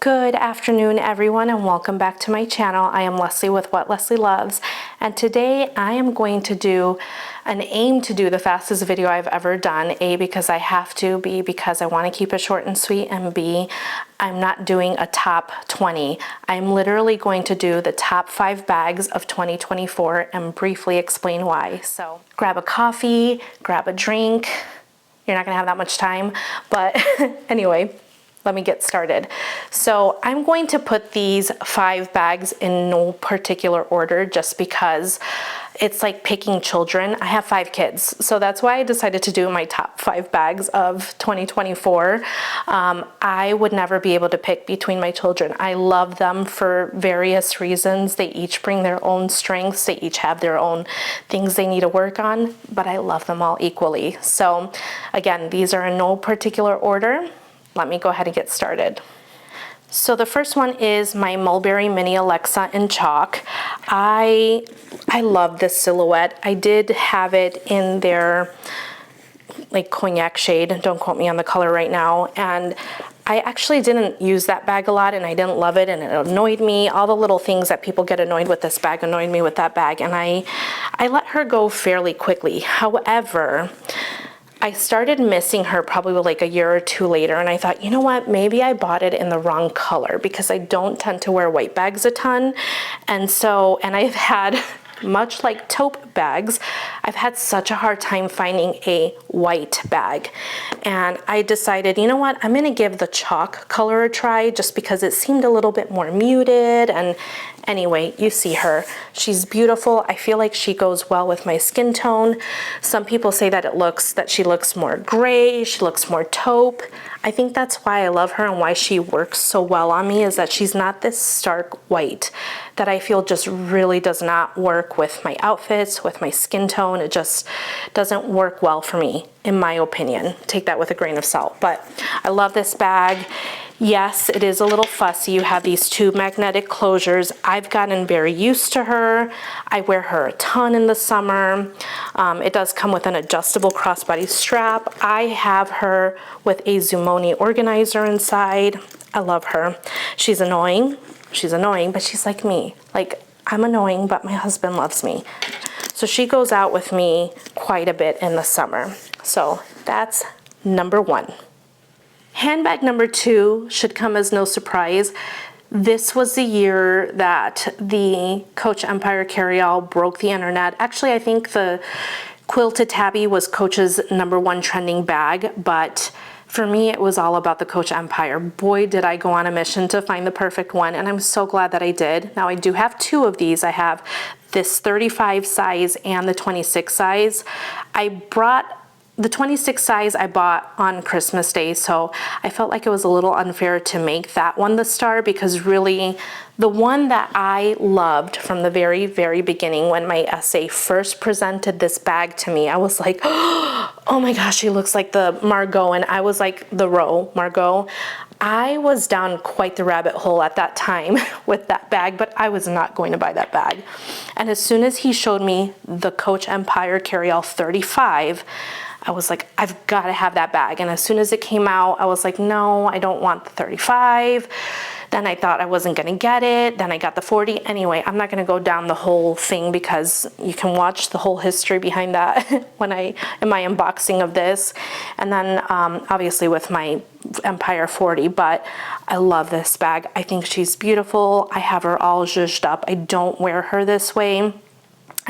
Good afternoon, everyone, and welcome back to my channel. I am Leslye with What Leslye Loves, and today I am going to aim to do the fastest video I've ever done. A, because I have to, B, because I want to keep it short and sweet, and B, I'm not doing a top 20. I'm literally going to do the top 5 bags of 2024 and briefly explain why. So grab a coffee, grab a drink. You're not gonna have that much time, but anyway, let me get started. So I'm going to put these 5 bags in no particular order just because it's like picking children. I have 5 kids, so that's why I decided to do my top 5 bags of 2024. I would never be able to pick between my children. I love them for various reasons. They each bring their own strengths. They each have their own things they need to work on, but I love them all equally. So again, these are in no particular order. Let me go ahead and get started. So the first one is my Mulberry Mini Alexa in chalk. I love this silhouette. I did have it in their like cognac shade. Don't quote me on the color right now. And I actually didn't use that bag a lot, and I didn't love it, and it annoyed me. All the little things that people get annoyed with this bag annoyed me with that bag, and I let her go fairly quickly. However, I started missing her probably like a year or 2 later, and I thought, you know what, maybe I bought it in the wrong color because I don't tend to wear white bags a ton. And I've had, much like taupe bags, I've had such a hard time finding a white bag. And I decided, you know what, I'm gonna give the chalk color a try just because it seemed a little bit more muted. And anyway, you see her. She's beautiful. I feel like she goes well with my skin tone. Some people say that she looks more gray, she looks more taupe. I think that's why I love her and why she works so well on me, is that she's not this stark white that I feel just really does not work with my outfits, with my skin tone. It just doesn't work well for me, in my opinion. Take that with a grain of salt. But I love this bag. Yes, it is a little fussy. You have these 2 magnetic closures. I've gotten very used to her. I wear her a ton in the summer. It does come with an adjustable crossbody strap. I have her with a Zumoni organizer inside. I love her. She's annoying. She's annoying, but she's like me. Like, I'm annoying, but my husband loves me. So she goes out with me quite a bit in the summer. So that's number 1. Handbag number 2 should come as no surprise. This was the year that the Coach Empire carryall broke the internet. Actually, I think the quilted tabby was Coach's number 1 trending bag, but for me, it was all about the Coach Empire. Boy, did I go on a mission to find the perfect one, and I'm so glad that I did. Now, I do have 2 of these. I have this 35 size and the 26 size. I brought the 26 size I bought on Christmas Day, so I felt like it was a little unfair to make that one the star, because really the one that I loved from the very, very beginning, when my SA first presented this bag to me, I was like, oh my gosh, she looks like the Margot, and I was like the Margot. I was down quite the rabbit hole at that time with that bag, but I was not going to buy that bag. And as soon as he showed me the Coach Empire carryall 35, I was like, I've got to have that bag. And as soon as it came out, I was like, no, I don't want the 35. Then I thought I wasn't going to get it. Then I got the 40. Anyway, I'm not going to go down the whole thing because you can watch the whole history behind that in my unboxing of this. And then obviously with my Empire 40, but I love this bag. I think she's beautiful. I have her all zhuzhed up. I don't wear her this way.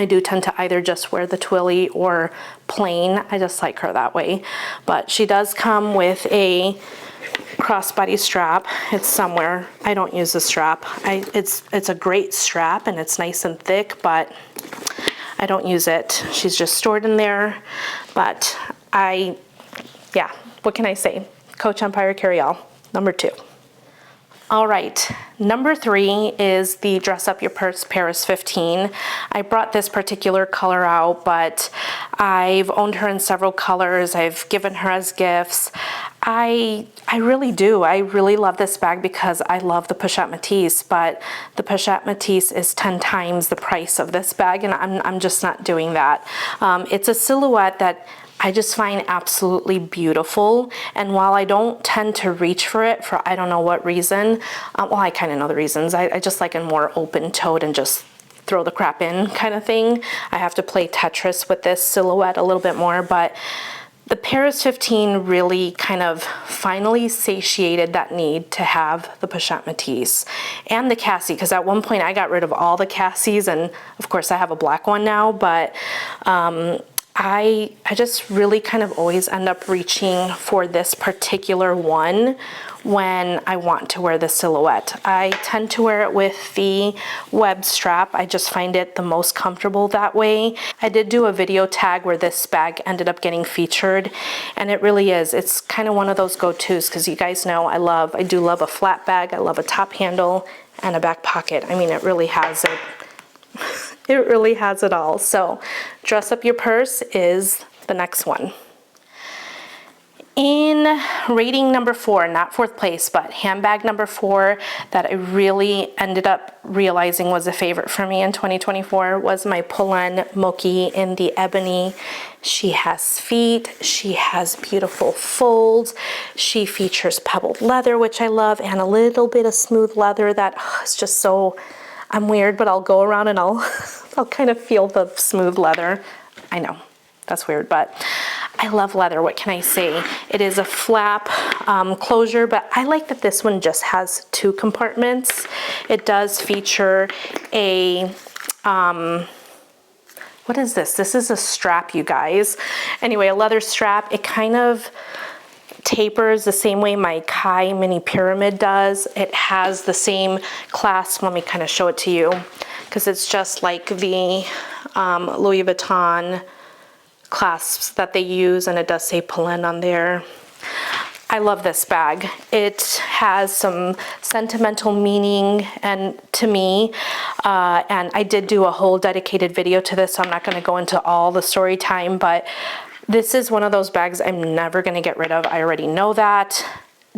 I do tend to either just wear the twilly or plain. I just like her that way. But she does come with a crossbody strap. It's somewhere. I don't use the strap. It's a great strap, and it's nice and thick, but I don't use it. She's just stored in there. But yeah, what can I say? Coach Empire carryall, number 2. All right, number 3 is the Dress Up Your Purse Paris 15. I brought this particular color out, but I've owned her in several colors. I've given her as gifts. I really do. I really love this bag because I love the Pochette Métis, but the Pochette Métis is 10 times the price of this bag, and I'm just not doing that. It's a silhouette that I just find absolutely beautiful. And while I don't tend to reach for it for I don't know what reason, well, I kind of know the reasons. I just like a more open-toed and just throw the crap in kind of thing. I have to play Tetris with this silhouette a little bit more, but the Paris 15 really kind of finally satiated that need to have the Pochette Métis and the Cassie, because at one point I got rid of all the Cassies, and of course I have a black one now, but I just really kind of always end up reaching for this particular one when I want to wear the silhouette. I tend to wear it with the web strap. I just find it the most comfortable that way. I did do a video tag where this bag ended up getting featured, and it really is. It's kind of one of those go-tos, because you guys know I do love a flat bag. I love a top handle and a back pocket. I mean, it really has it. It really has it all. So dress up your purse is the next one. In rating number 4, not 4th place, but handbag number 4 that I really ended up realizing was a favorite for me in 2024 was my Polene Mokki in the Ebony. She has feet, she has beautiful folds, she features pebbled leather, which I love, and a little bit of smooth leather that is just so, I'm weird, but I'll go around and I'll kind of feel the smooth leather. I know, that's weird, but I love leather. What can I say? It is a flap closure, but I like that this one just has 2 compartments. It does feature a, what is this? This is a strap, you guys. Anyway, a leather strap. It kind of tapers the same way my Kai mini pyramid does. It has the same clasp. Let me kind of show it to you, because it's just like the Louis Vuitton clasps that they use, and it does say Polene on there. I love this bag. It has some sentimental meaning and to me, and I did do a whole dedicated video to this, so I'm not going to go into all the story time, but this is one of those bags I'm never going to get rid of. I already know that.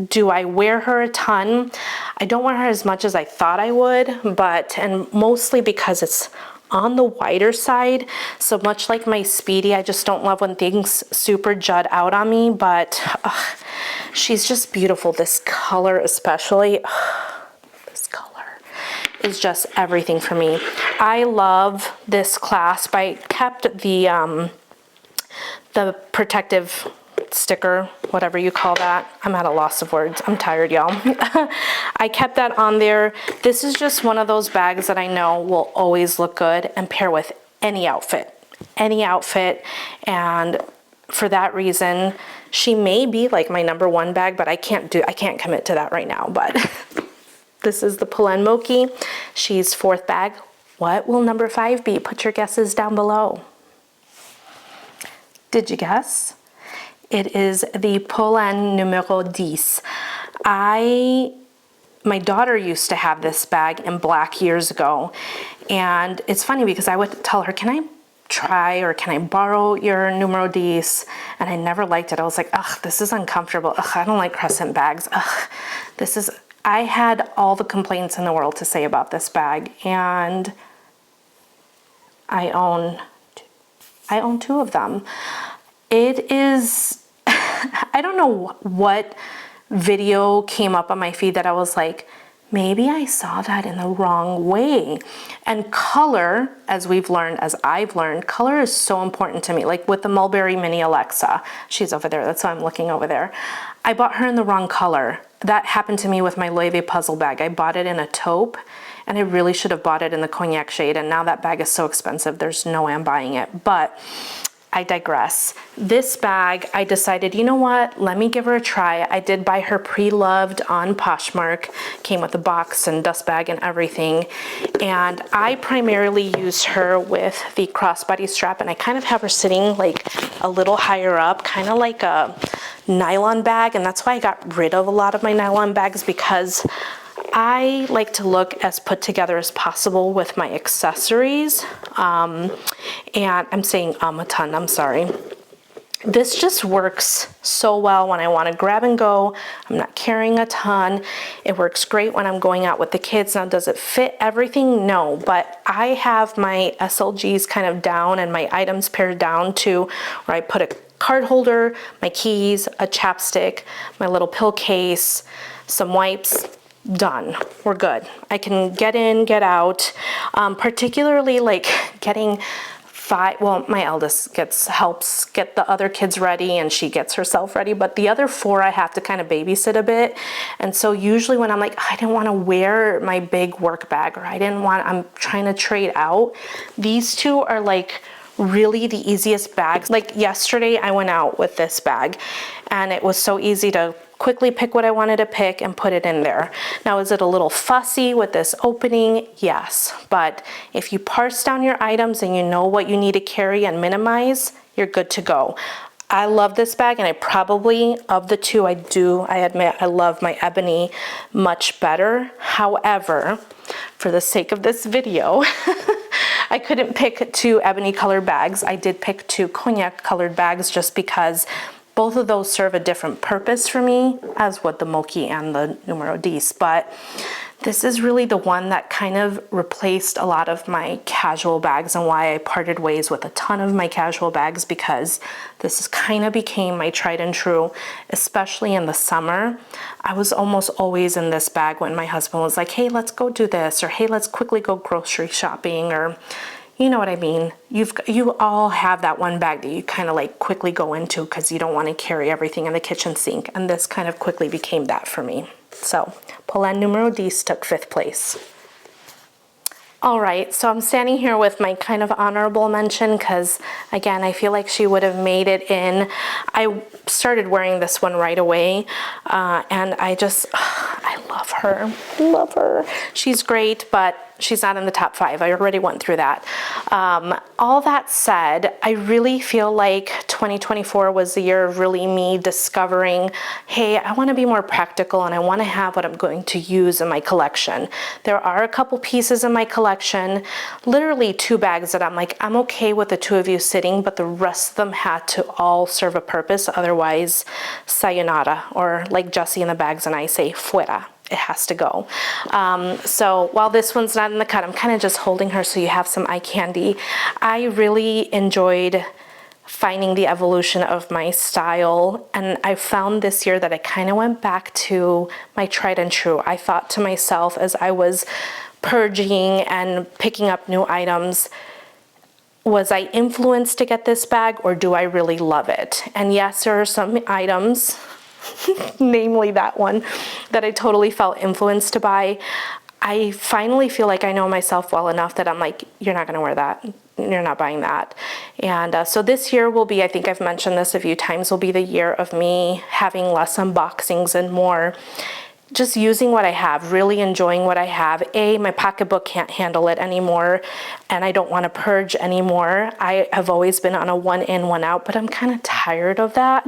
Do I wear her a ton? I don't wear her as much as I thought I would, but, and mostly because it's on the wider side. So much like my Speedy, I just don't love when things super jut out on me, but she's just beautiful. This color especially, this color is just everything for me. I love this clasp. I kept the protective sticker, whatever you call that. I'm at a loss of words. I'm tired, y'all. I kept that on there. This is just one of those bags that I know will always look good and pair with any outfit. And for that reason, she may be like my number 1 bag, but I can't commit to that right now. But this is the Polene Mokki. She's 4th bag. What will number 5 be? Put your guesses down below. Did you guess? It is the Polene Numero 10. My daughter used to have this bag in black years ago, and it's funny because I would tell her, can I try or can I borrow your Numero 10? And I never liked it. I was like, ugh, this is uncomfortable. Ugh, I don't like crescent bags. Ugh, I had all the complaints in the world to say about this bag, and I own 2 of them. It is, I don't know what video came up on my feed that I was like, maybe I saw that in the wrong way. And color, as I've learned, color is so important to me. Like with the Mulberry Mini Alexa, she's over there, that's why I'm looking over there. I bought her in the wrong color. That happened to me with my Loewe puzzle bag. I bought it in a taupe, and I really should have bought it in the cognac shade, and now that bag is so expensive, there's no way I'm buying it. But I digress. This bag, I decided, you know what, let me give her a try. I did buy her pre-loved on Poshmark, came with a box and dust bag and everything, and I primarily use her with the crossbody strap, and I kind of have her sitting like a little higher up, kind of like a nylon bag, and that's why I got rid of a lot of my nylon bags, because I like to look as put together as possible with my accessories, and I'm saying a ton, I'm sorry. This just works so well when I want to grab and go. I'm not carrying a ton. It works great when I'm going out with the kids. Now, does it fit everything? No, but I have my SLGs kind of down and my items paired down to where I put a card holder, my keys, a chapstick, my little pill case, some wipes. Done. We're good. I can get in, get out, particularly like getting well, my eldest helps get the other kids ready and she gets herself ready, but the other 4 I have to kind of babysit a bit. And so usually when I'm like, I didn't want to wear my big work bag, or I'm trying to trade out, these 2 are like really the easiest bags. Like yesterday I went out with this bag and it was so easy to quickly pick what I wanted to pick and put it in there. Now, is it a little fussy with this opening? Yes, but if you parse down your items and you know what you need to carry and minimize, you're good to go. I love this bag, and I probably, of the 2, I admit I love my Ebony much better. However, for the sake of this video, I couldn't pick 2 ebony colored bags. I did pick 2 cognac colored bags just because both of those serve a different purpose for me, as would the Mokki and the Numero 10, but this is really the one that kind of replaced a lot of my casual bags, and why I parted ways with a ton of my casual bags, because this kind of became my tried and true, especially in the summer. I was almost always in this bag when my husband was like, hey, let's go do this, or hey, let's quickly go grocery shopping, or you know what I mean? You all have that one bag that you kind of like quickly go into because you don't want to carry everything in the kitchen sink. And this kind of quickly became that for me. So Polène Numero 10 took 5th place. All right, so I'm standing here with my kind of honorable mention because, again, I feel like she would have made it in. I started wearing this one right away, and I love her. Love her. She's great, but she's not in the top 5. I already went through that. All that said, I really feel like 2024 was the year of really me discovering, hey, I want to be more practical and I want to have what I'm going to use in my collection. There are a couple pieces in my collection, literally 2 bags that I'm like, I'm okay with the 2 of you sitting, but the rest of them had to all serve a purpose. Otherwise, sayonara, or like Jessie in the bags and I say, fuera. It has to go. So while this one's not in the cut, I'm kind of just holding her so you have some eye candy. I really enjoyed finding the evolution of my style, and I found this year that I kind of went back to my tried and true. I thought to myself as I was purging and picking up new items, was I influenced to get this bag, or do I really love it? And yes, there are some items, namely that one, that I totally felt influenced to buy. I finally feel like I know myself well enough that I'm like, you're not gonna wear that. You're not buying that. And so this year will be, I think I've mentioned this a few times, will be the year of me having less unboxings and more just using what I have, really enjoying what I have. My pocketbook can't handle it anymore, and I don't want to purge anymore. I have always been on a 1 in, 1 out, but I'm kind of tired of that.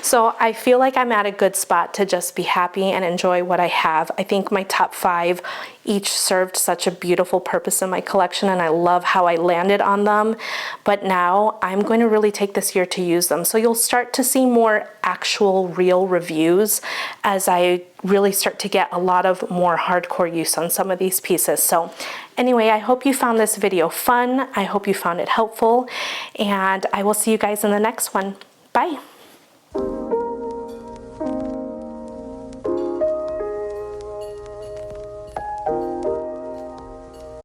So I feel like I'm at a good spot to just be happy and enjoy what I have. I think my top 5 each served such a beautiful purpose in my collection, and I love how I landed on them. But now I'm going to really take this year to use them. So you'll start to see more actual real reviews as I really start to get a lot of more hardcore use on some of these pieces. So anyway, I hope you found this video fun. I hope you found it helpful, and I will see you guys in the next one. Bye.